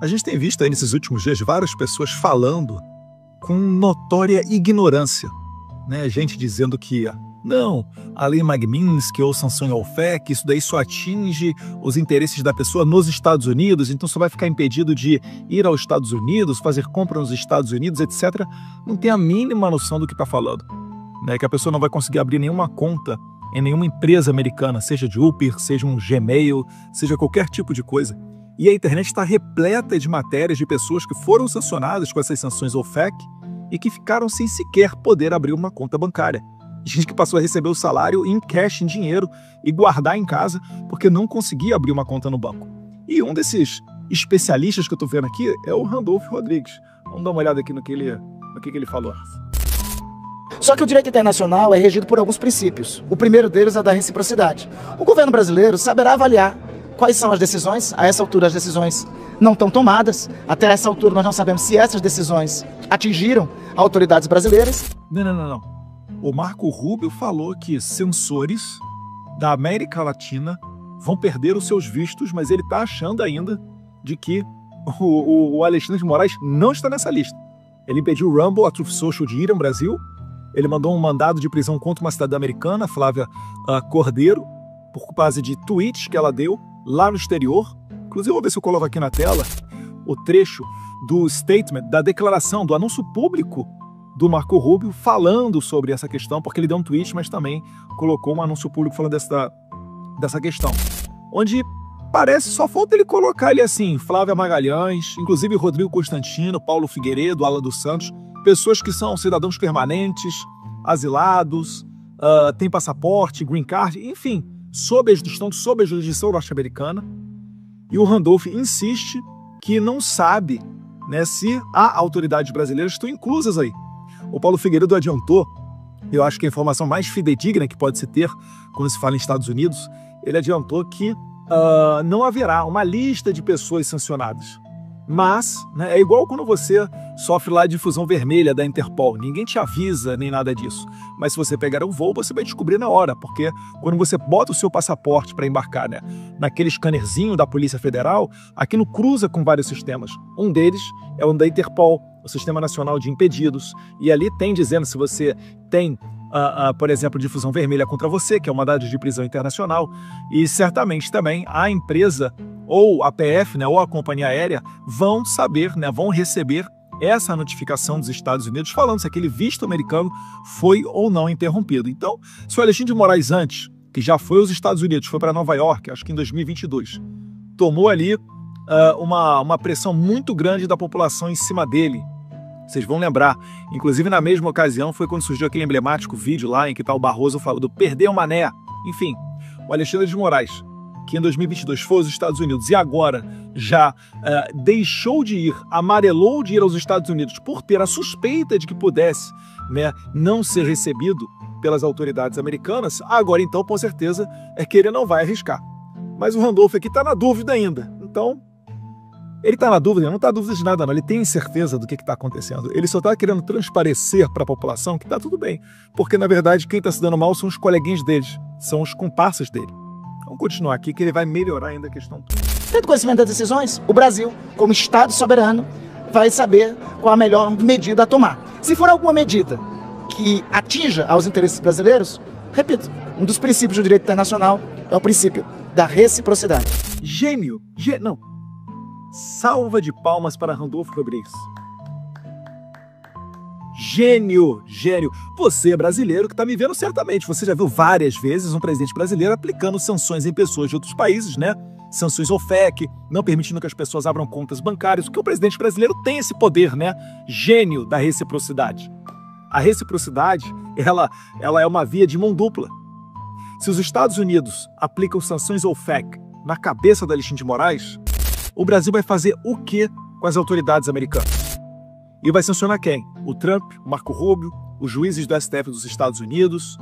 A gente tem visto aí nesses últimos dias várias pessoas falando com notória ignorância, né? Gente dizendo que não, a lei Magnitsky ou sanção OFAC, isso daí só atinge os interesses da pessoa nos Estados Unidos, então só vai ficar impedido de ir aos Estados Unidos, fazer compra nos Estados Unidos, etc. Não tem a mínima noção do que está falando, né? Que a pessoa não vai conseguir abrir nenhuma conta em nenhuma empresa americana, seja de Uber, seja um Gmail, seja qualquer tipo de coisa. E a internet está repleta de matérias de pessoas que foram sancionadas com essas sanções OFAC e que ficaram sem sequer poder abrir uma conta bancária. Gente que passou a receber o salário em cash, em dinheiro, e guardar em casa porque não conseguia abrir uma conta no banco. E um desses especialistas que eu estou vendo aqui é o Randolfo Rodrigues. Vamos dar uma olhada aqui no que ele falou. Só que o direito internacional é regido por alguns princípios. O primeiro deles é da reciprocidade. O governo brasileiro saberá avaliar quais são as decisões. A essa altura as decisões não estão tomadas. Até essa altura nós não sabemos se essas decisões atingiram autoridades brasileiras. Não. O Marco Rubio falou que censores da América Latina vão perder os seus vistos, mas ele está achando ainda de que o Alexandre de Moraes não está nessa lista. Ele impediu o Rumble, a Truth Social, de ir ao Brasil. Ele mandou um mandado de prisão contra uma cidadã americana, Flávia Cordeiro, por base de tweets que ela deu lá no exterior. Inclusive, eu vou ver se eu coloco aqui na tela o trecho do statement, da declaração, do anúncio público do Marco Rubio falando sobre essa questão, porque ele deu um tweet, mas também colocou um anúncio público falando dessa questão. Onde parece, só falta ele colocar ele assim, Flávia Magalhães, inclusive Rodrigo Constantino, Paulo Figueiredo, Ala dos Santos, pessoas que são cidadãos permanentes, asilados, têm passaporte, green card, enfim, estão sob a jurisdição norte-americana. E o Randolph insiste que não sabe, né, se há autoridades brasileiras que estão inclusas aí. O Paulo Figueiredo adiantou, eu acho que a informação mais fidedigna que pode se ter quando se fala em Estados Unidos, ele adiantou que não haverá uma lista de pessoas sancionadas. Mas, né, é igual quando você sofre lá a difusão vermelha da Interpol. Ninguém te avisa nem nada disso. Mas se você pegar um voo, você vai descobrir na hora. Porque quando você bota o seu passaporte para embarcar, né, naquele scannerzinho da Polícia Federal, aquilo cruza com vários sistemas. Um deles é o da Interpol, o Sistema Nacional de Impedidos. E ali tem dizendo se você tem, por exemplo, difusão vermelha contra você, que é um mandado de prisão internacional. E certamente também a empresa ou a PF, né, ou a companhia aérea, vão saber, né, vão receber essa notificação dos Estados Unidos falando se aquele visto americano foi ou não interrompido. Então, se o Alexandre de Moraes antes, que já foi aos Estados Unidos, foi para Nova York, acho que em 2022, tomou ali uma pressão muito grande da população em cima dele. Vocês vão lembrar, inclusive na mesma ocasião foi quando surgiu aquele emblemático vídeo lá em que tá o Barroso falando perder o mané. Enfim, o Alexandre de Moraes, que em 2022 foi aos Estados Unidos e agora já deixou de ir, amarelou de ir aos Estados Unidos por ter a suspeita de que pudesse, né, não ser recebido pelas autoridades americanas, agora então, com certeza, é que ele não vai arriscar. Mas o Randolph aqui está na dúvida ainda. Então, ele está na dúvida, não está dúvida de nada não, ele tem certeza do que está acontecendo. Ele só está querendo transparecer para a população que está tudo bem, porque na verdade quem está se dando mal são os coleguinhas deles, são os comparsas dele. Vamos continuar aqui que ele vai melhorar ainda a questão. Tendo conhecimento das decisões, o Brasil, como Estado soberano, vai saber qual a melhor medida a tomar. Se for alguma medida que atinja aos interesses brasileiros, repito, um dos princípios do direito internacional é o princípio da reciprocidade. Gênio! Não. Salva de palmas para Randolfo Rodrigues. Gênio! Você é brasileiro que está me vendo certamente. Você já viu várias vezes um presidente brasileiro aplicando sanções em pessoas de outros países, né? Sanções OFAC, não permitindo que as pessoas abram contas bancárias, porque o presidente brasileiro tem esse poder, né? Gênio da reciprocidade. A reciprocidade, ela é uma via de mão dupla. Se os Estados Unidos aplicam sanções OFAC na cabeça da Alexandre de Moraes, o Brasil vai fazer o quê com as autoridades americanas? E vai sancionar quem? O Trump, o Marco Rubio, os juízes do STF dos Estados Unidos.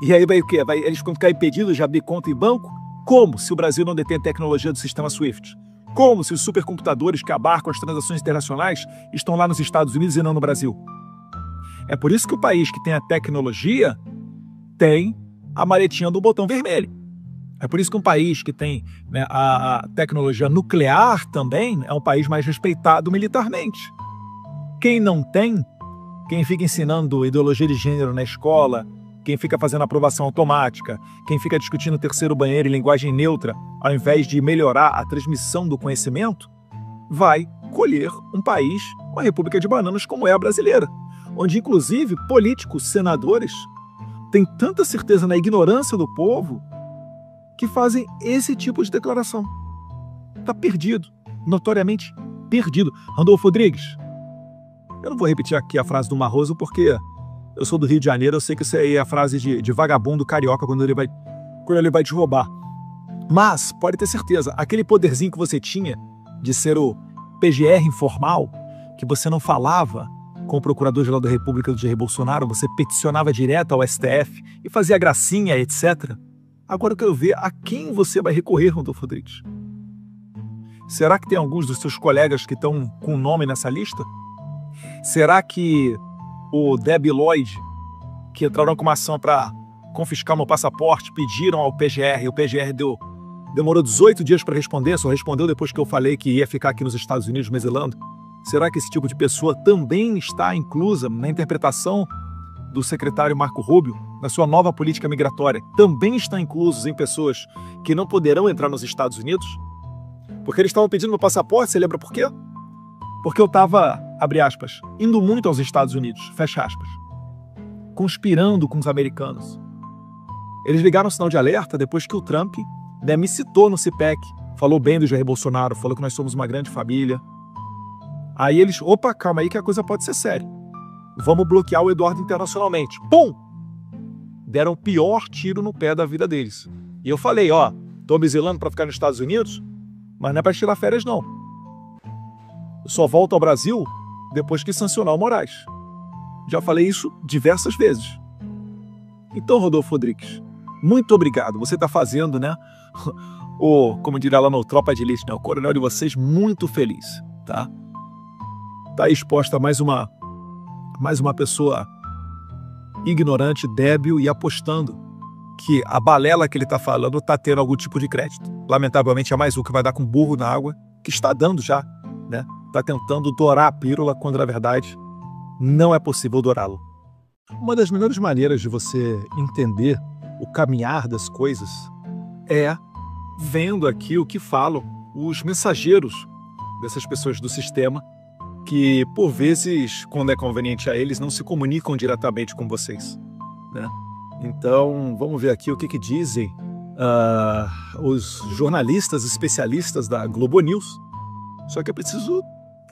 E aí vai o quê? Eles vão ficar impedidos de abrir conta em banco? Como se o Brasil não detém a tecnologia do sistema SWIFT? Como se os supercomputadores que abarcam as transações internacionais estão lá nos Estados Unidos e não no Brasil? É por isso que o país que tem a tecnologia tem a maletinha do botão vermelho. É por isso que um país que tem, né, a tecnologia nuclear também é um país mais respeitado militarmente. Quem não tem, quem fica ensinando ideologia de gênero na escola, quem fica fazendo aprovação automática, quem fica discutindo terceiro banheiro em linguagem neutra, ao invés de melhorar a transmissão do conhecimento, vai colher um país, uma república de bananas como é a brasileira, onde inclusive políticos, senadores, têm tanta certeza na ignorância do povo que fazem esse tipo de declaração. Está perdido, notoriamente perdido. Randolfo Rodrigues, eu não vou repetir aqui a frase do Barroso porque eu sou do Rio de Janeiro, eu sei que isso aí é a frase de vagabundo carioca quando ele vai te roubar. Mas, pode ter certeza, aquele poderzinho que você tinha de ser o PGR informal, que você não falava com o Procurador-Geral da República do Jair Bolsonaro, você peticionava direto ao STF e fazia gracinha, etc. Agora eu quero ver a quem você vai recorrer, Randolfo Rodrigues. Será que tem alguns dos seus colegas que estão com nome nessa lista? Será que o Debi Lloyd, que entraram com uma ação para confiscar meu passaporte, pediram ao PGR, e o PGR demorou 18 dias para responder, só respondeu depois que eu falei que ia ficar aqui nos Estados Unidos me exilando? Será que esse tipo de pessoa também está inclusa na interpretação do secretário Marco Rubio, na sua nova política migratória? Também está inclusos em pessoas que não poderão entrar nos Estados Unidos? Porque eles estavam pedindo meu passaporte, você lembra por quê? Porque eu estava, abre aspas, indo muito aos Estados Unidos, fecha aspas, conspirando com os americanos. Eles ligaram o sinal de alerta depois que o Trump, né, me citou no CPEC, falou bem do Jair Bolsonaro, falou que nós somos uma grande família. Aí eles, opa, calma aí que a coisa pode ser séria. Vamos bloquear o Eduardo internacionalmente. Pum! Deram o pior tiro no pé da vida deles. E eu falei, ó, tô me exilando para ficar nos Estados Unidos, mas não é para tirar férias não. Eu só volto ao Brasil depois que sancionar o Moraes. Já falei isso diversas vezes. Então, Rodolfo Rodrigues, muito obrigado. Você está fazendo, né, como diria lá no Tropa de Elite, né, o coronel de vocês muito feliz, tá? Tá exposta a mais uma pessoa ignorante, débil e apostando que a balela que ele está falando está tendo algum tipo de crédito. Lamentavelmente é mais um que vai dar com burro na água, que está dando já, né? Está tentando dourar a pílula quando na verdade não é possível dourá-lo. Uma das melhores maneiras de você entender o caminhar das coisas é vendo aqui o que falam os mensageiros dessas pessoas do sistema que, por vezes, quando é conveniente a eles, não se comunicam diretamente com vocês, né? Então, vamos ver aqui o que dizem os jornalistas especialistas da Globo News. Só que é preciso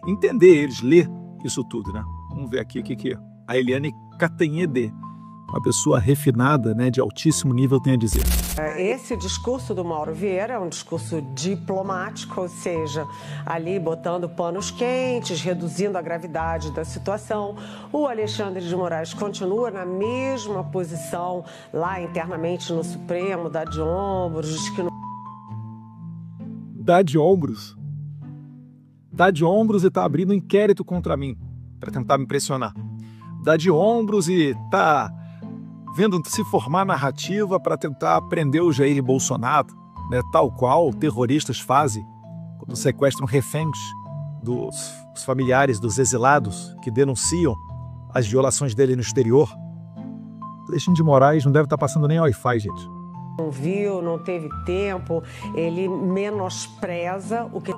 entender eles, ler isso tudo, né? Vamos ver aqui o que a Eliane Cantanhede, uma pessoa refinada, né, de altíssimo nível, tem a dizer. Esse discurso do Mauro Vieira é um discurso diplomático, ou seja, ali botando panos quentes, reduzindo a gravidade da situação. O Alexandre de Moraes continua na mesma posição lá internamente no Supremo, dá de ombros, diz que não... Dá de ombros? Dá de ombros e está abrindo um inquérito contra mim, para tentar me pressionar. Dá de ombros e está vendo se formar narrativa para tentar prender o Jair Bolsonaro, né, tal qual terroristas fazem quando sequestram reféns dos familiares dos exilados que denunciam as violações dele no exterior. Alexandre de Moraes não deve estar passando nem Wi-Fi, gente. Não viu, não teve tempo, ele menospreza o que...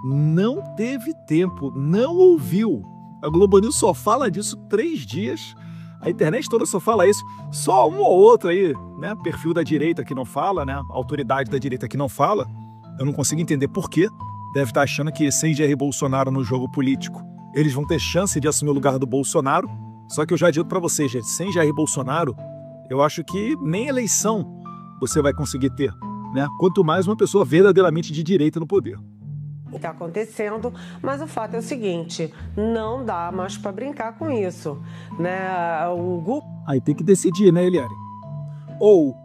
Não teve tempo, não ouviu. A Globo News só fala disso 3 dias. A internet toda só fala isso. Só um ou outro aí, né? Perfil da direita que não fala, né? Autoridade da direita que não fala. Eu não consigo entender por quê. Deve estar achando que sem Jair Bolsonaro no jogo político, eles vão ter chance de assumir o lugar do Bolsonaro. Só que eu já digo para vocês, gente, sem Jair Bolsonaro, eu acho que nem eleição você vai conseguir ter, né? Quanto mais uma pessoa verdadeiramente de direita no poder. Está acontecendo, mas o fato é o seguinte, não dá mais para brincar com isso, né? Aí tem que decidir, né, Eliane? Ou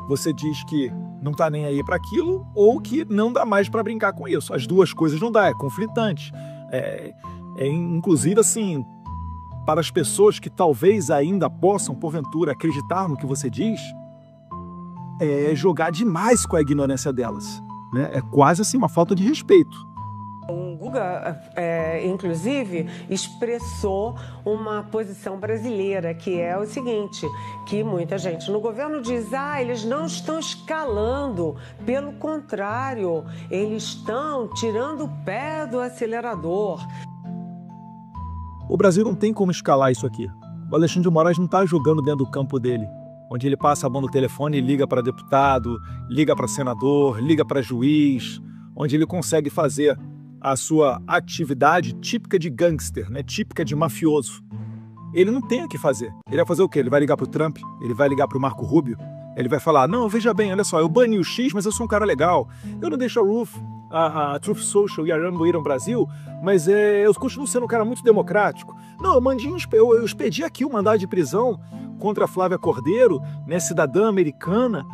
você diz que não tá nem aí para aquilo, ou que não dá mais para brincar com isso. As duas coisas não dá, é conflitante. Inclusive, assim, para as pessoas que talvez ainda possam, porventura, acreditar no que você diz, jogar demais com a ignorância delas, né? É quase assim uma falta de respeito. O Guga, inclusive, expressou uma posição brasileira, que é o seguinte, que muita gente no governo diz, eles não estão escalando, pelo contrário, eles estão tirando o pé do acelerador. O Brasil não tem como escalar isso aqui. O Alexandre de Moraes não está jogando dentro do campo dele, onde ele passa a mão no telefone e liga para deputado, liga para senador, liga para juiz, onde ele consegue fazer a sua atividade típica de gangster, né? Típica de mafioso. Ele não tem o que fazer. Ele vai fazer o quê? Ele vai ligar para o Trump? Ele vai ligar para o Marco Rubio? Ele vai falar, não, veja bem, olha só, eu bani o X, mas eu sou um cara legal. Eu não deixo a Truth Social e a Rambo ir ao Brasil, mas eu continuo sendo um cara muito democrático. Não, eu expedi aqui o mandado de prisão contra a Flávia Cordeiro, né, cidadã americana,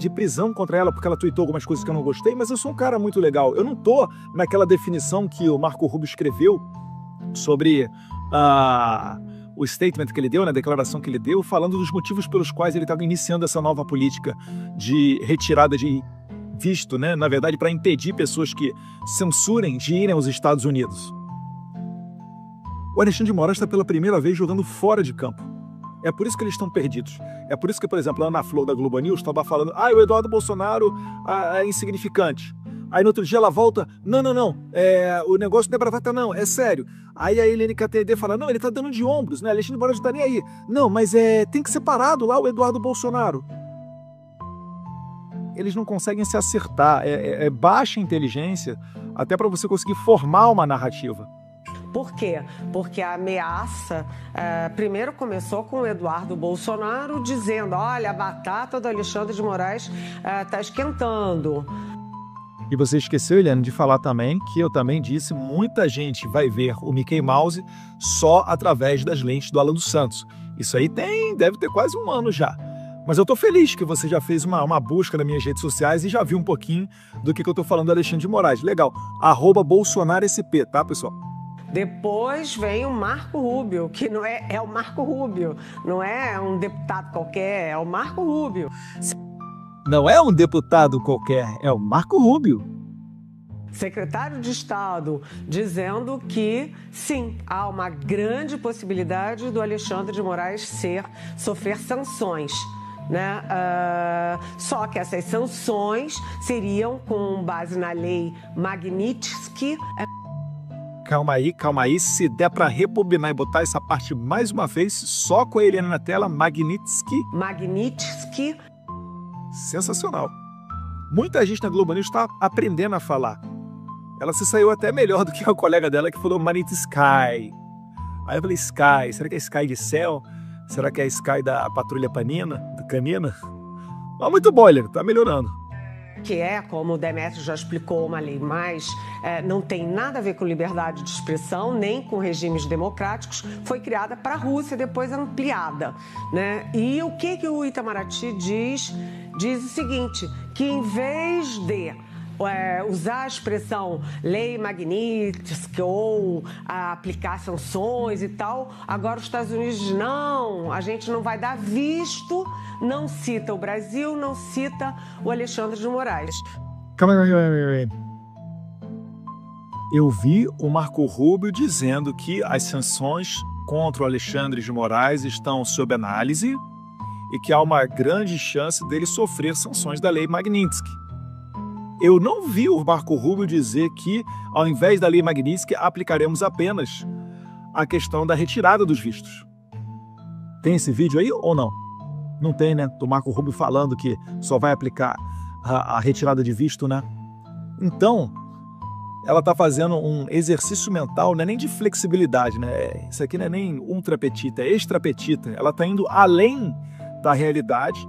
de prisão contra ela porque ela tweetou algumas coisas que eu não gostei, mas eu sou um cara muito legal. Eu não tô naquela definição que o Marco Rubio escreveu sobre o statement que ele deu, né, a declaração que ele deu, falando dos motivos pelos quais ele estava iniciando essa nova política de retirada de visto, né, na verdade, para impedir pessoas que censurem de irem aos Estados Unidos. O Alexandre de Moraes está pela primeira vez jogando fora de campo. É por isso que eles estão perdidos. É por isso que, por exemplo, a Ana Flor da Globo News estava falando o Eduardo Bolsonaro é insignificante. Aí no outro dia ela volta, não, o negócio não é bravata não, é sério. Aí a Helene KTD fala, não, ele tá dando de ombros, né, Alexandre de Moraes não tá nem aí. Não, mas tem que ser parado lá o Eduardo Bolsonaro. Eles não conseguem se acertar, é baixa inteligência até para você conseguir formar uma narrativa. Por quê? Porque a ameaça primeiro começou com o Eduardo Bolsonaro dizendo, olha, a batata do Alexandre de Moraes está esquentando. E você esqueceu, Eliane, de falar também que eu também disse, muita gente vai ver o Mickey Mouse só através das lentes do Alan dos Santos. Isso aí deve ter quase um ano já. Mas eu tô feliz que você já fez uma busca nas minhas redes sociais e já viu um pouquinho do que eu tô falando do Alexandre de Moraes. Legal. @BolsonaroSP, tá, pessoal? Depois vem o Marco Rubio, que não é o Marco Rubio, não é um deputado qualquer, é o Marco Rubio. Não é um deputado qualquer, é o Marco Rubio. Secretário de Estado, dizendo que, sim, há uma grande possibilidade do Alexandre de Moraes sofrer sanções, né? Só que essas sanções seriam com base na lei Magnitsky. Calma aí, se der para rebobinar e botar essa parte mais uma vez, só com a Helena na tela, Magnitsky. Sensacional. Muita gente na Globo News está aprendendo a falar. Ela se saiu até melhor do que a colega dela que falou Magnitsky. Aí eu falei, Sky, será que é Sky de céu? Será que é Sky da Patrulha Canina? Mas muito bom, Helena, tá melhorando. Que é, como o Demétrio já explicou, uma lei mais, não tem nada a ver com liberdade de expressão, nem com regimes democráticos, foi criada para a Rússia, depois ampliada, né? E o que o Itamaraty diz? Diz o seguinte, que em vez de usar a expressão lei Magnitsky ou aplicar sanções e tal, agora os Estados Unidos dizem, não, a gente não vai dar visto, não cita o Brasil, não cita o Alexandre de Moraes. Calma aí. Eu vi o Marco Rubio dizendo que as sanções contra o Alexandre de Moraes estão sob análise e que há uma grande chance dele sofrer sanções da lei Magnitsky. Eu não vi o Marco Rubio dizer que, ao invés da lei Magnitsky, aplicaremos apenas a questão da retirada dos vistos. Tem esse vídeo aí ou não? Não tem, né? Do Marco Rubio falando que só vai aplicar a retirada de visto, né? Então, ela está fazendo um exercício mental, não é nem de flexibilidade, né? Isso aqui não é nem ultrapetita, é extrapetita. Ela está indo além da realidade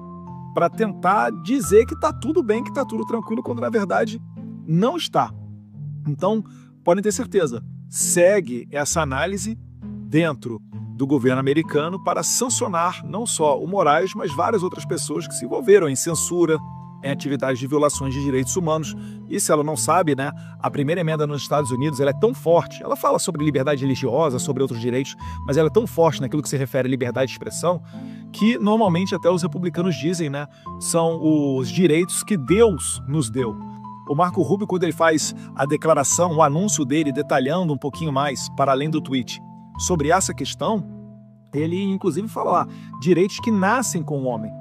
para tentar dizer que está tudo bem, que está tudo tranquilo, quando na verdade não está. Então, podem ter certeza, segue essa análise dentro do governo americano para sancionar não só o Moraes, mas várias outras pessoas que se envolveram em censura, em atividades de violações de direitos humanos. E se ela não sabe, né, a primeira emenda nos Estados Unidos ela é tão forte, ela fala sobre liberdade religiosa, sobre outros direitos, mas ela é tão forte naquilo que se refere à liberdade de expressão, que normalmente até os republicanos dizem, né, são os direitos que Deus nos deu. O Marco Rubio, quando ele faz a declaração, o anúncio dele, detalhando um pouquinho mais, para além do tweet, sobre essa questão, ele inclusive fala lá, direitos que nascem com o homem.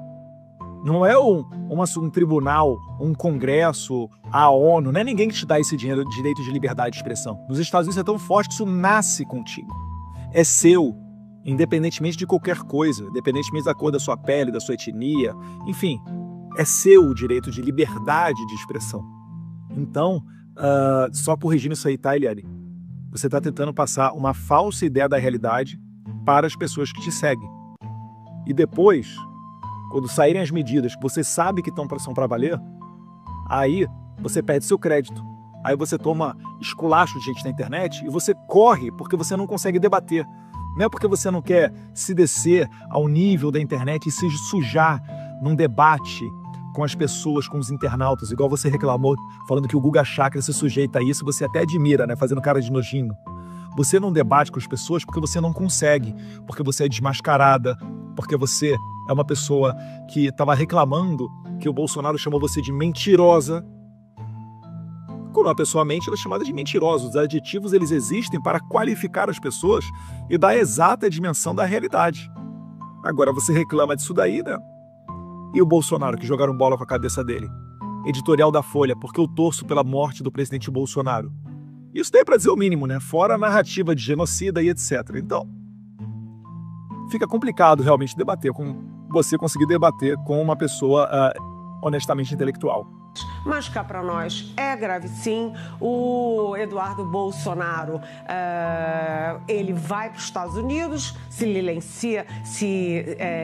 Não é um tribunal, um congresso, a ONU, não é ninguém que te dá esse direito de liberdade de expressão. Nos Estados Unidos é tão forte que isso nasce contigo. É seu, independentemente de qualquer coisa, independentemente da cor da sua pele, da sua etnia, enfim, é seu o direito de liberdade de expressão. Então, só corrigindo isso aí, tá, Eliane? Você está tentando passar uma falsa ideia da realidade para as pessoas que te seguem. E depois, quando saírem as medidas que você sabe que são para valer, aí você perde seu crédito. Aí você toma esculacho de gente na internet e você corre porque você não consegue debater. Não é porque você não quer se descer ao nível da internet e se sujar num debate com as pessoas, com os internautas, igual você reclamou, falando que o Guga Chakra se sujeita a isso, você até admira, né, fazendo cara de nojinho. Você não debate com as pessoas porque você não consegue, porque você é desmascarada, porque você é uma pessoa que estava reclamando que o Bolsonaro chamou você de mentirosa. Quando uma pessoa mente, ela é chamada de mentirosa. Os adjetivos, eles existem para qualificar as pessoas e dar a exata dimensão da realidade. Agora, você reclama disso daí, né? E o Bolsonaro, que jogaram bola com a cabeça dele? Editorial da Folha, porque eu torço pela morte do presidente Bolsonaro. Isso daí é para dizer o mínimo, né? Fora a narrativa de genocida e etc. Então, fica complicado realmente debater você conseguir debater com uma pessoa honestamente intelectual. Mas cá para nós é grave sim. O Eduardo Bolsonaro, ele vai para os Estados Unidos, se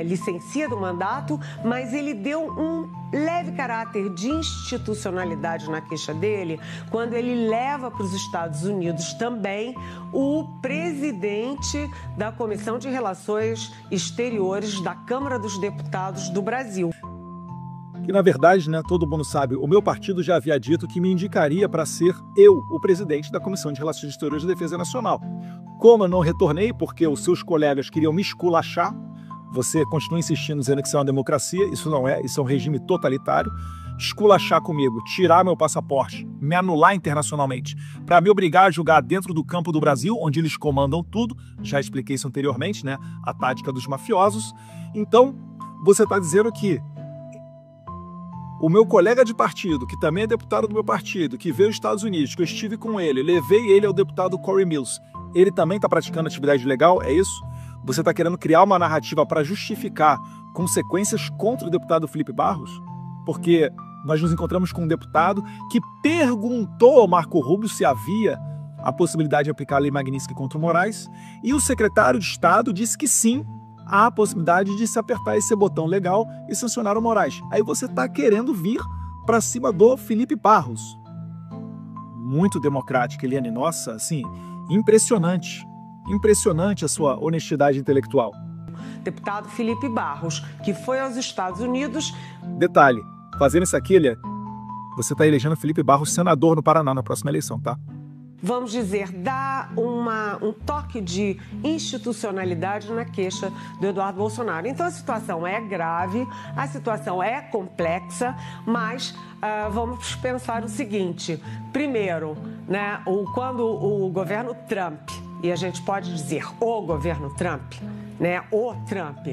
licencia do mandato, mas ele deu um leve caráter de institucionalidade na queixa dele quando ele leva para os Estados Unidos também o presidente da Comissão de Relações Exteriores da Câmara dos Deputados do Brasil. Que, na verdade, né, todo mundo sabe, o meu partido já havia dito que me indicaria para ser eu o presidente da Comissão de Relações Exteriores da Defesa Nacional. Como eu não retornei, porque os seus colegas queriam me esculachar, você continua insistindo dizendo que isso é uma democracia, isso não é, isso é um regime totalitário, esculachar comigo, tirar meu passaporte, me anular internacionalmente, para me obrigar a julgar dentro do campo do Brasil, onde eles comandam tudo, já expliquei isso anteriormente, né, a tática dos mafiosos. Então, você está dizendo que o meu colega de partido, que também é deputado do meu partido, que veio aos Estados Unidos, que eu estive com ele, levei ele ao deputado Corey Mills, ele também está praticando atividade ilegal, é isso? Você está querendo criar uma narrativa para justificar consequências contra o deputado Felipe Barros? Porque nós nos encontramos com um deputado que perguntou ao Marco Rubio se havia a possibilidade de aplicar a Lei Magnitsky contra o Moraes, e o secretário de Estado disse que sim, há a possibilidade de se apertar esse botão legal e sancionar o Moraes. Aí você está querendo vir para cima do Felipe Barros. Muito democrático, Eliane. Nossa, assim, impressionante. Impressionante a sua honestidade intelectual. Deputado Felipe Barros, que foi aos Estados Unidos. Detalhe, fazendo isso aqui, Eliane, você está elegendo Felipe Barros senador no Paraná na próxima eleição, tá? Vamos dizer, dá um toque de institucionalidade na queixa do Eduardo Bolsonaro. Então, a situação é grave, a situação é complexa, mas vamos pensar o seguinte. Primeiro, né, quando o governo Trump, e a gente pode dizer o governo Trump, né, o Trump,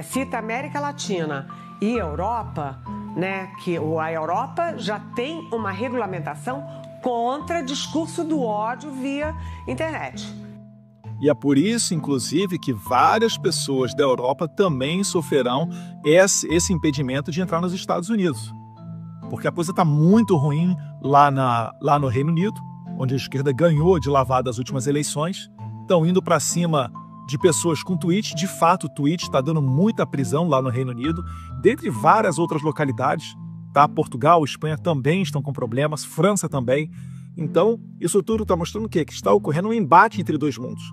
cita América Latina e Europa, né, que a Europa já tem uma regulamentação contra discurso do ódio via internet. E é por isso, inclusive, que várias pessoas da Europa também sofrerão esse impedimento de entrar nos Estados Unidos. Porque a coisa está muito ruim lá no Reino Unido, onde a esquerda ganhou de lavada as últimas eleições. Estão indo para cima de pessoas com tweet. De fato, o tweet está dando muita prisão lá no Reino Unido, dentre várias outras localidades, tá? Portugal, Espanha também estão com problemas, França também. Então, isso tudo está mostrando o quê? Que está ocorrendo um embate entre dois mundos.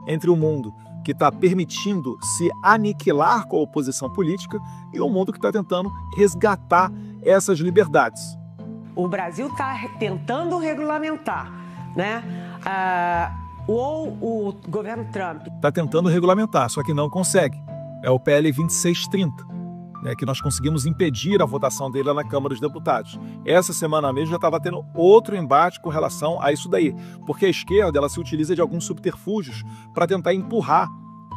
Entre o mundo que está permitindo se aniquilar com a oposição política e o mundo que está tentando resgatar essas liberdades. O Brasil está tentando regulamentar, né? ou o governo Trump está tentando regulamentar, só que não consegue. É o PL 2630, né, que nós conseguimos impedir a votação dele lá na Câmara dos Deputados. Essa semana mesmo já estava tendo outro embate com relação a isso daí, porque a esquerda ela se utiliza de alguns subterfúgios para tentar empurrar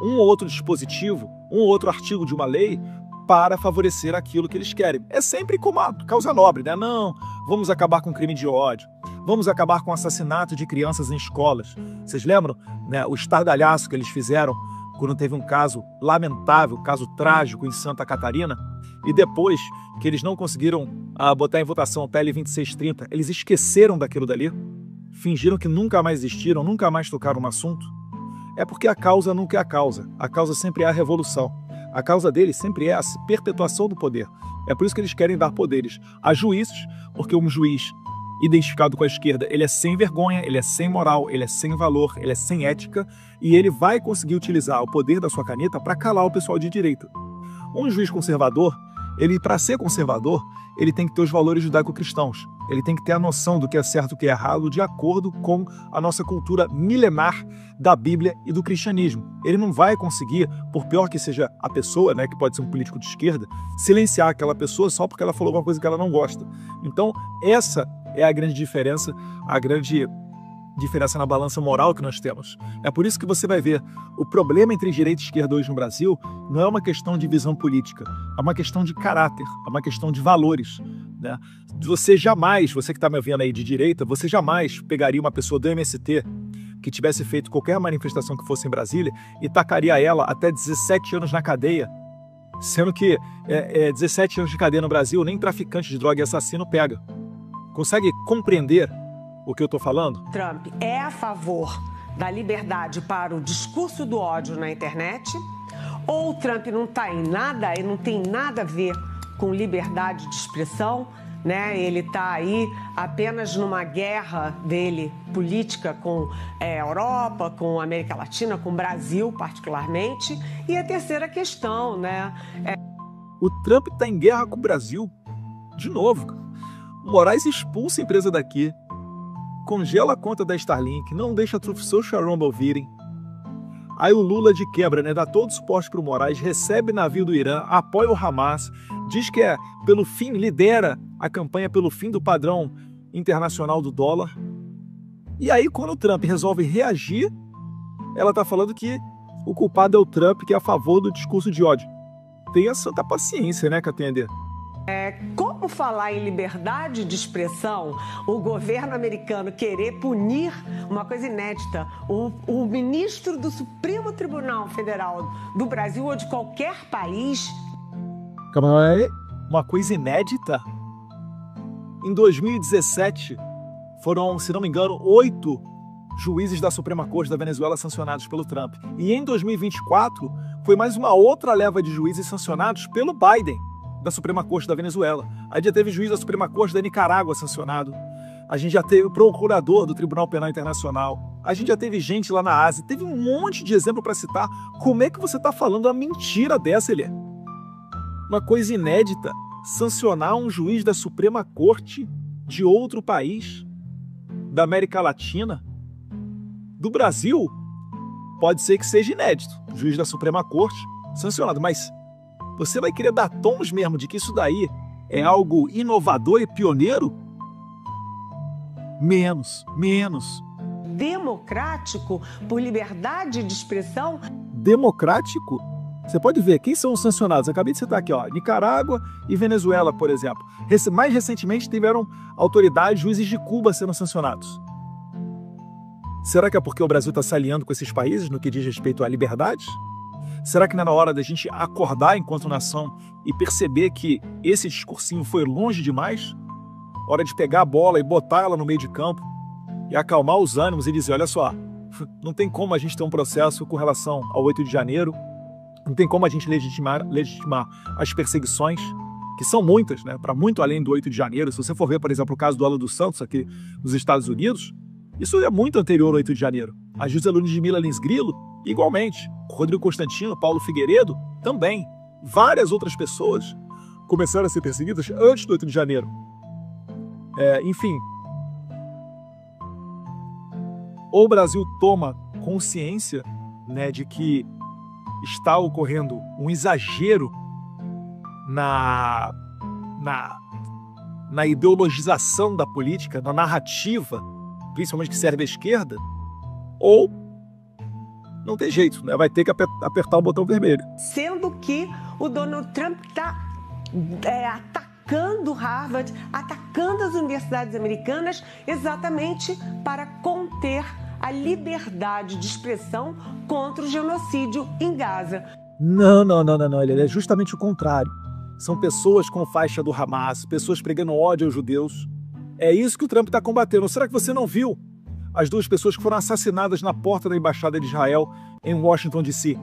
um ou outro dispositivo, um ou outro artigo de uma lei para favorecer aquilo que eles querem. É sempre como a causa nobre, né? Não, vamos acabar com o crime de ódio, vamos acabar com o assassinato de crianças em escolas. Vocês lembram, né, o estardalhaço que eles fizeram quando teve um caso lamentável, um caso trágico em Santa Catarina, e depois que eles não conseguiram botar em votação o PL 2630, eles esqueceram daquilo dali, fingiram que nunca mais existiram, nunca mais tocaram no assunto? É porque a causa nunca é a causa sempre é a revolução. A causa deles sempre é a perpetuação do poder. É por isso que eles querem dar poderes a juízes, porque um juiz identificado com a esquerda, ele é sem vergonha, ele é sem moral, ele é sem valor, ele é sem ética, e ele vai conseguir utilizar o poder da sua caneta para calar o pessoal de direita. Um juiz conservador, ele, para ser conservador, ele tem que ter os valores judaico-cristãos. Ele tem que ter a noção do que é certo e o que é errado de acordo com a nossa cultura milenar da Bíblia e do cristianismo. Ele não vai conseguir, por pior que seja a pessoa, né, que pode ser um político de esquerda, silenciar aquela pessoa só porque ela falou alguma coisa que ela não gosta. Então, essa é a grande diferença na balança moral que nós temos. É por isso que você vai ver o problema entre direita e esquerda hoje no Brasil não é uma questão de visão política, é uma questão de caráter, é uma questão de valores, né? Você que está me vendo aí de direita, você jamais pegaria uma pessoa do MST que tivesse feito qualquer manifestação que fosse em Brasília e tacaria ela até 17 anos na cadeia, sendo que 17 anos de cadeia no Brasil nem traficante de droga e assassino pega. Consegue compreender o que eu estou falando? Trump é a favor da liberdade para o discurso do ódio na internet? Ou o Trump não está em nada e não tem nada a ver com liberdade de expressão, né? Ele está aí apenas numa guerra dele política com a Europa, com a América Latina, com o Brasil particularmente. E a terceira questão, né? O Trump está em guerra com o Brasil. De novo. O Moraes expulsa a empresa daqui, congela a conta da Starlink, não deixa a Truth Social Rumble virem. Aí o Lula de quebra, né, dá todo o suporte para o Moraes, recebe navio do Irã, apoia o Hamas, diz que pelo fim, lidera a campanha pelo fim do padrão internacional do dólar. E aí quando o Trump resolve reagir, ela está falando que o culpado é o Trump, que é a favor do discurso de ódio. Tenha santa paciência, né, Catender? Como falar em liberdade de expressão, o governo americano querer punir uma coisa inédita, o ministro do Supremo Tribunal Federal do Brasil ou de qualquer país? Calma aí, uma coisa inédita? Em 2017, foram, se não me engano, 8 juízes da Suprema Corte da Venezuela sancionados pelo Trump. E em 2024, foi mais uma outra leva de juízes sancionados pelo Biden, da Suprema Corte da Venezuela. A gente já teve juiz da Suprema Corte da Nicarágua sancionado. A gente já teve o procurador do Tribunal Penal Internacional. A gente já teve gente lá na Ásia. Teve um monte de exemplo para citar. Como é que você está falando uma mentira dessa, Elié? Uma coisa inédita. Sancionar um juiz da Suprema Corte de outro país, da América Latina, do Brasil, pode ser que seja inédito. Juiz da Suprema Corte sancionado, mas você vai querer dar tons mesmo de que isso daí é algo inovador e pioneiro? Menos. Democrático por liberdade de expressão? Democrático? Você pode ver quem são os sancionados. Acabei de citar aqui, ó, Nicarágua e Venezuela, por exemplo. Mais recentemente tiveram autoridades, juízes de Cuba sendo sancionados. Será que é porque o Brasil está se alinhando com esses países no que diz respeito à liberdade? Será que não é na hora da gente acordar enquanto nação e perceber que esse discursinho foi longe demais? Hora de pegar a bola e botar ela no meio de campo e acalmar os ânimos e dizer, olha só, não tem como a gente ter um processo com relação ao 8 de janeiro, não tem como a gente legitimar as perseguições, que são muitas, né, para muito além do 8 de janeiro. Se você for ver, por exemplo, o caso do Alan dos Santos aqui nos Estados Unidos, isso é muito anterior ao 8 de janeiro. A José Ludmila Lins Grilo, igualmente. Rodrigo Constantino, Paulo Figueiredo, também. Várias outras pessoas começaram a ser perseguidas antes do 8 de janeiro. Enfim. ou o Brasil toma consciência, né, de que está ocorrendo um exagero na ideologização da política, na narrativa, principalmente que serve à esquerda, ou não tem jeito, né? Vai ter que apertar o botão vermelho. Sendo que o Donald Trump está atacando Harvard, atacando as universidades americanas, exatamente para conter a liberdade de expressão contra o genocídio em Gaza. Não. Ele é justamente o contrário. São pessoas com faixa do Hamas, pessoas pregando ódio aos judeus. É isso que o Trump está combatendo. Será que você não viu as 2 pessoas que foram assassinadas na porta da Embaixada de Israel em Washington, D.C.?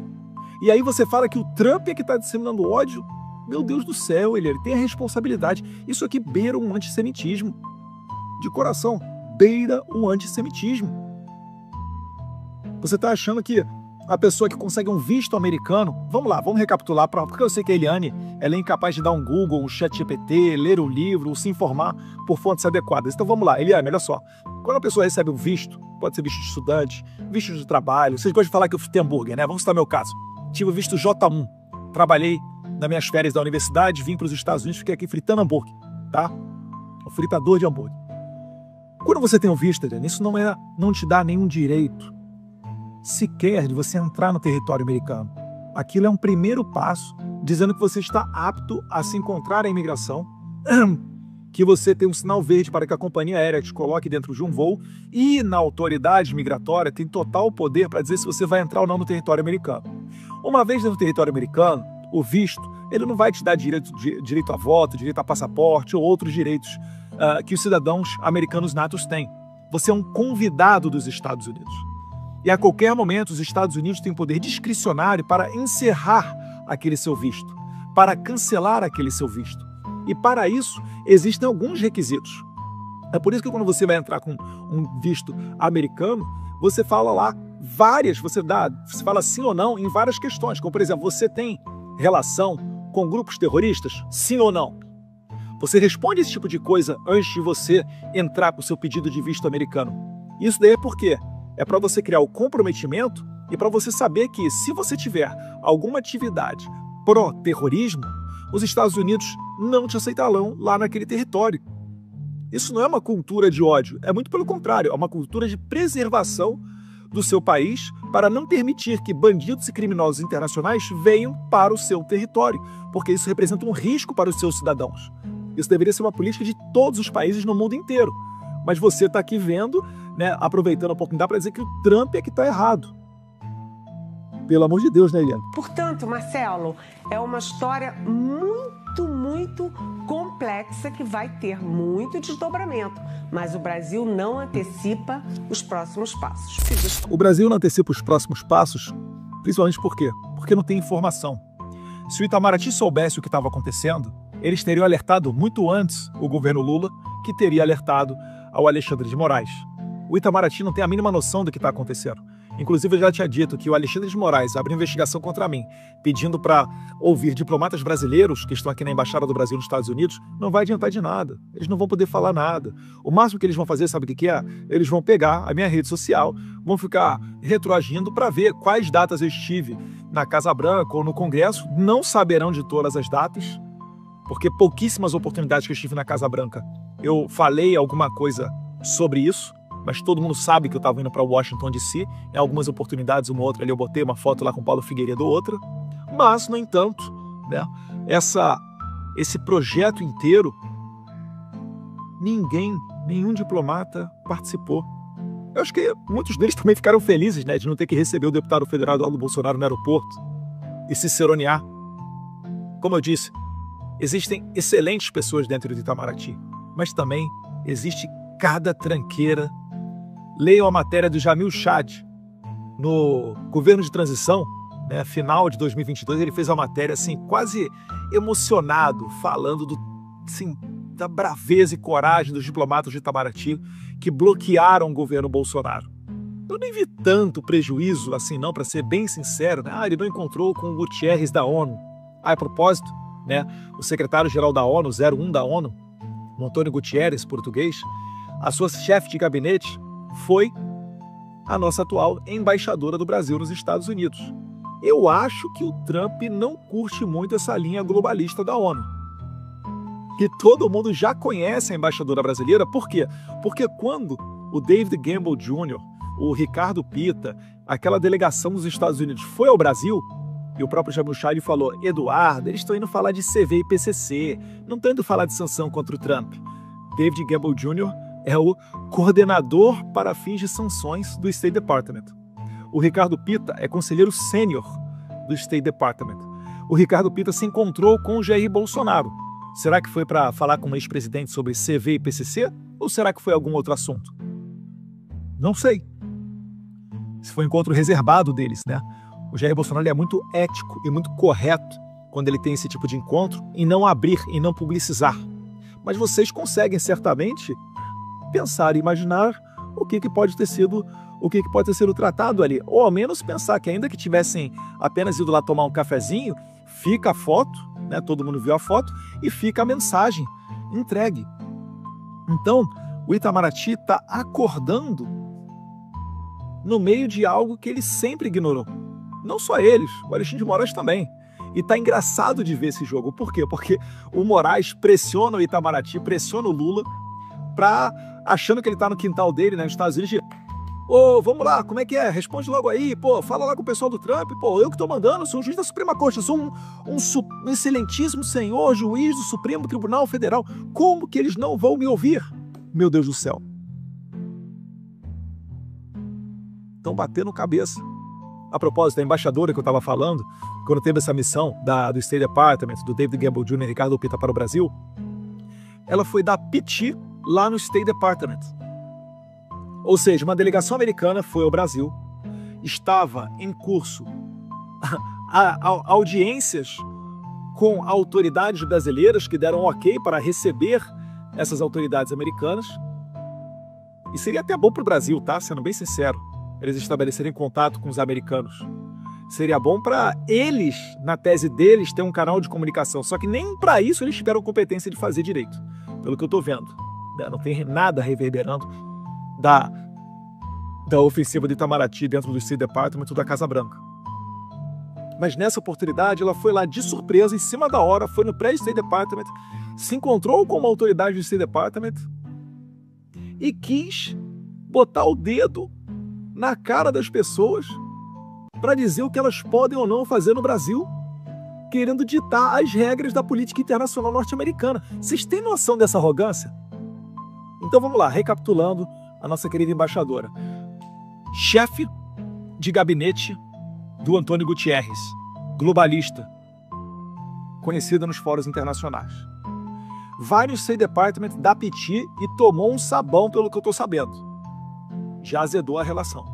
E aí você fala que o Trump é que está disseminando ódio? Meu Deus do céu, ele tem a responsabilidade. Isso aqui beira um antissemitismo. De coração, beira um antissemitismo. Você está achando que a pessoa que consegue um visto americano... Vamos lá, vamos recapitular, porque eu sei que a Eliane ela é incapaz de dar um Google, um ChatGPT, ler um livro, ou se informar por fontes adequadas. Então vamos lá, Eliane, olha só. Quando a pessoa recebe um visto, pode ser visto de estudante, visto de trabalho, vocês gostam de falar que eu fritei hambúrguer, né? Vamos citar meu caso. Tive o visto J1, trabalhei nas minhas férias da universidade, vim para os Estados Unidos, fiquei aqui fritando hambúrguer, tá? Um fritador de hambúrguer. Quando você tem um visto, Eliane, isso não te dá nenhum direito sequer de você entrar no território americano. Aquilo é um primeiro passo, dizendo que você está apto a se encontrar à imigração, que você tem um sinal verde para que a companhia aérea te coloque dentro de um voo e na autoridade migratória tem total poder para dizer se você vai entrar ou não no território americano. Uma vez dentro do território americano, o visto, ele não vai te dar direito a voto, direito a passaporte ou outros direitos que os cidadãos americanos natos têm. Você é um convidado dos Estados Unidos. E a qualquer momento os Estados Unidos têm poder discricionário para encerrar aquele seu visto, para cancelar aquele seu visto. E para isso existem alguns requisitos. É por isso que quando você vai entrar com um visto americano, você fala lá você fala sim ou não em várias questões, como por exemplo, você tem relação com grupos terroristas? Sim ou não? Você responde esse tipo de coisa antes de você entrar com o seu pedido de visto americano. Isso daí é por quê? É para você criar o comprometimento e para você saber que se você tiver alguma atividade pró-terrorismo, os Estados Unidos não te aceitarão lá naquele território. Isso não é uma cultura de ódio, é muito pelo contrário, é uma cultura de preservação do seu país para não permitir que bandidos e criminosos internacionais venham para o seu território, porque isso representa um risco para os seus cidadãos. Isso deveria ser uma política de todos os países no mundo inteiro. Mas você está aqui vendo, né, aproveitando a oportunidade para dizer que o Trump é que está errado. Pelo amor de Deus, né, Eliane? Portanto, Marcelo, é uma história muito complexa que vai ter muito desdobramento. Mas o Brasil não antecipa os próximos passos. O Brasil não antecipa os próximos passos, principalmente por quê? Porque não tem informação. Se o Itamaraty soubesse o que estava acontecendo, eles teriam alertado muito antes o governo Lula, que teria alertado ao Alexandre de Moraes. O Itamaraty não tem a mínima noção do que está acontecendo. Inclusive, eu já tinha dito que o Alexandre de Moraes abriu investigação contra mim, pedindo para ouvir diplomatas brasileiros que estão aqui na Embaixada do Brasil nos Estados Unidos. Não vai adiantar de nada. Eles não vão poder falar nada. O máximo que eles vão fazer, sabe o que é? Eles vão pegar a minha rede social, vão ficar retroagindo para ver quais datas eu estive na Casa Branca ou no Congresso. Não saberão de todas as datas, porque pouquíssimas oportunidades que eu estive na Casa Branca eu falei alguma coisa sobre isso, mas todo mundo sabe que eu estava indo para Washington, D.C. Em algumas oportunidades, uma outra ali, eu botei uma foto lá com Paulo Figueiredo, outra. Mas, no entanto, né, esse projeto inteiro, nenhum diplomata participou. Eu acho que muitos deles também ficaram felizes, né, de não ter que receber o deputado federal Eduardo Bolsonaro no aeroporto e se ciceronear. Como eu disse, existem excelentes pessoas dentro do Itamaraty, mas também existe cada tranqueira. Leiam a matéria do Jamil Chad no governo de transição, né, final de 2022, ele fez uma matéria assim, quase emocionado, falando da braveza e coragem dos diplomatas de Itamaraty que bloquearam o governo Bolsonaro. Eu nem vi tanto prejuízo assim não, para ser bem sincero, né? Ele não encontrou com o Gutierrez da ONU. A propósito, né, o secretário-geral da ONU, 01 da ONU, o Antônio Gutierrez, português, a sua chefe de gabinete foi a nossa atual embaixadora do Brasil nos Estados Unidos. Eu acho que o Trump não curte muito essa linha globalista da ONU. Que todo mundo já conhece a embaixadora brasileira. Por quê? Porque quando o David Gamble Jr., o Ricardo Pitta, aquela delegação dos Estados Unidos foi ao Brasil, e o próprio Jamil Chad falou: Eduardo, eles estão indo falar de CV e PCC, não estão indo falar de sanção contra o Trump. David Gamble Jr. é o coordenador para fins de sanções do State Department. O Ricardo Pitta é conselheiro sênior do State Department. O Ricardo Pitta se encontrou com o Jair Bolsonaro. Será que foi para falar com o ex-presidente sobre CV e PCC? Ou será que foi algum outro assunto? Não sei. Esse foi um encontro reservado deles, né? O Jair Bolsonaro é muito ético e muito correto quando ele tem esse tipo de encontro em não abrir, em não publicizar. Mas vocês conseguem certamente pensar e imaginar o que pode ter sido tratado ali. Ou ao menos pensar que ainda que tivessem apenas ido lá tomar um cafezinho, fica a foto, né? Todo mundo viu a foto e fica a mensagem entregue. Então, o Itamaraty está acordando no meio de algo que ele sempre ignorou. Não só eles, o Alexandre de Moraes também. E tá engraçado de ver esse jogo. Por quê? Porque o Moraes pressiona o Itamaraty, pressiona o Lula, achando que ele tá no quintal dele, né, nos Estados Unidos. Ô, vamos lá, como é que é? Responde logo aí, pô, fala lá com o pessoal do Trump, pô, eu que tô mandando, sou um juiz da Suprema Corte, eu sou um excelentíssimo senhor juiz do Supremo Tribunal Federal. Como que eles não vão me ouvir? Meu Deus do céu. Estão batendo cabeça. A propósito, a embaixadora que eu estava falando, quando teve essa missão do State Department, do David Gamble Jr. e Ricardo Pitta para o Brasil, ela foi dar piti lá no State Department. Ou seja, uma delegação americana foi ao Brasil, estava em curso audiências com autoridades brasileiras que deram ok para receber essas autoridades americanas. E seria até bom para o Brasil, tá? Sendo bem sincero, eles estabelecerem contato com os americanos. Seria bom para eles, na tese deles, ter um canal de comunicação. Só que nem para isso eles tiveram competência de fazer direito, pelo que eu estou vendo. Não tem nada reverberando da ofensiva de Itamaraty dentro do State Department ou da Casa Branca. Mas nessa oportunidade, ela foi lá de surpresa, em cima da hora, foi no prédio do State Department, se encontrou com uma autoridade do State Department e quis botar o dedo na cara das pessoas para dizer o que elas podem ou não fazer no Brasil, querendo ditar as regras da política internacional norte-americana. Vocês têm noção dessa arrogância? Então vamos lá, recapitulando a nossa querida embaixadora. Chefe de gabinete do Antônio Gutierrez, globalista, conhecida nos fóruns internacionais. Vai no State Department, dá piti e tomou um sabão, pelo que eu estou sabendo. Já azedou a relação.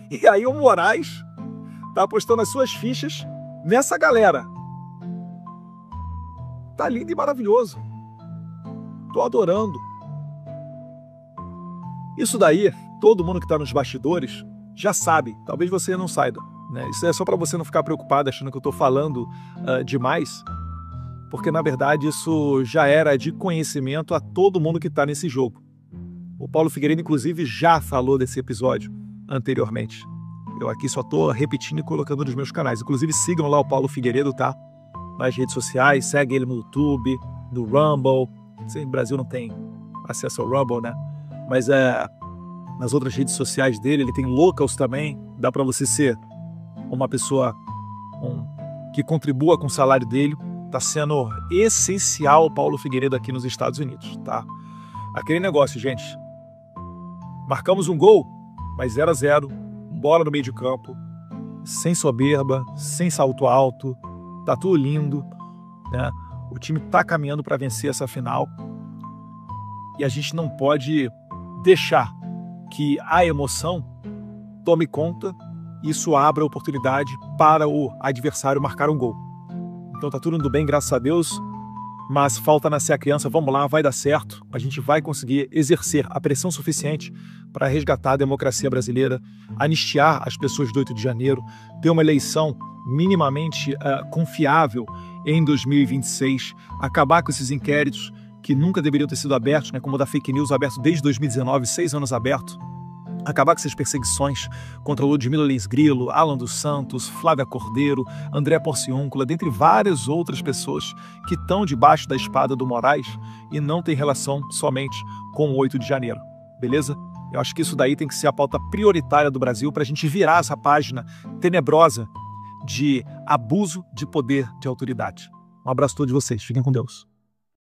E aí o Moraes tá apostando as suas fichas nessa galera. Tá lindo e maravilhoso. Tô adorando. Isso daí, todo mundo que está nos bastidores já sabe. Talvez você não saiba, né? Isso é só para você não ficar preocupado achando que eu estou falando demais, porque na verdade isso já era de conhecimento a todo mundo que está nesse jogo. O Paulo Figueiredo, inclusive, já falou desse episódio anteriormente. Eu aqui só estou repetindo e colocando nos meus canais. Inclusive, sigam lá o Paulo Figueiredo, tá? Nas redes sociais, segue ele no YouTube, no Rumble. Sei, no Brasil não tem acesso ao Rumble, né? Mas nas outras redes sociais dele, ele tem locals também. Dá para você ser uma pessoa que contribua com o salário dele. Tá sendo essencial o Paulo Figueiredo aqui nos Estados Unidos, tá? Aquele negócio, gente. Marcamos um gol, mas 0-0, bola no meio de campo, sem soberba, sem salto alto, tá tudo lindo, né? O time tá caminhando para vencer essa final e a gente não pode deixar que a emoção tome conta e isso abra a oportunidade para o adversário marcar um gol. Então tá tudo indo bem, graças a Deus. Mas falta nascer a criança, vamos lá, vai dar certo. A gente vai conseguir exercer a pressão suficiente para resgatar a democracia brasileira, anistiar as pessoas do 8 de janeiro, ter uma eleição minimamente confiável em 2026, acabar com esses inquéritos que nunca deveriam ter sido abertos, né, como o da fake news, aberto desde 2019, 6 anos aberto, acabar com essas perseguições contra Ludmila Leis Grilo, Alan dos Santos, Flávia Cordeiro, André Porciúncula, dentre várias outras pessoas que estão debaixo da espada do Moraes e não tem relação somente com o 8 de janeiro, beleza? Eu acho que isso daí tem que ser a pauta prioritária do Brasil para a gente virar essa página tenebrosa de abuso de poder de autoridade. Um abraço a todos vocês, fiquem com Deus.